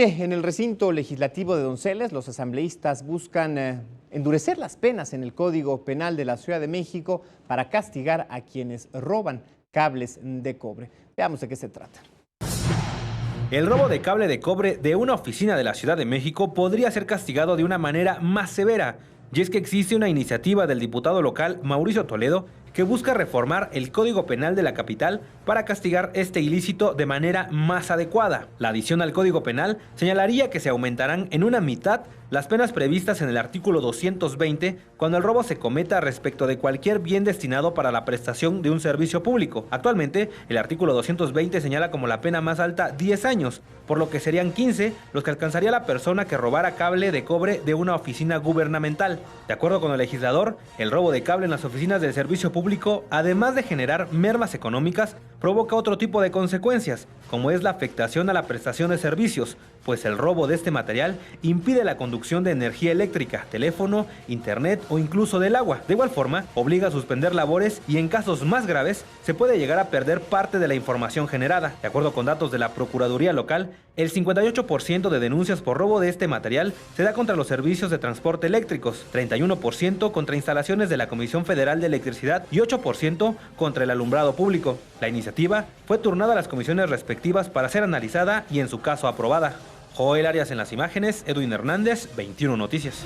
mire, en el recinto legislativo de Donceles, los asambleístas buscan endurecer las penas en el Código Penal de la Ciudad de México para castigar a quienes roban cables de cobre. Veamos de qué se trata. El robo de cable de cobre de una oficina de la Ciudad de México podría ser castigado de una manera más severa. Y es que existe una iniciativa del diputado local Mauricio Toledo que busca reformar el Código Penal de la capital para castigar este ilícito de manera más adecuada. La adición al Código Penal señalaría que se aumentarán en una mitad las penas previstas en el artículo 220 cuando el robo se cometa respecto de cualquier bien destinado para la prestación de un servicio público. Actualmente, el artículo 220 señala como la pena más alta 10 años, por lo que serían 15 los que alcanzaría la persona que robara cable de cobre de una oficina gubernamental. De acuerdo con el legislador, el robo de cable en las oficinas del servicio público, además de generar mermas económicas, provoca otro tipo de consecuencias, como es la afectación a la prestación de servicios, pues el robo de este material impide la conducción de energía eléctrica, teléfono, internet o incluso del agua. De igual forma, obliga a suspender labores y en casos más graves se puede llegar a perder parte de la información generada. De acuerdo con datos de la Procuraduría local, el 58% de denuncias por robo de este material se da contra los servicios de transporte eléctricos, 31% contra instalaciones de la Comisión Federal de Electricidad y 8% contra el alumbrado público. La iniciativa fue turnada a las comisiones respectivas para ser analizada y en su caso aprobada. Joel Arias en las imágenes, Edwin Hernández, 21 Noticias.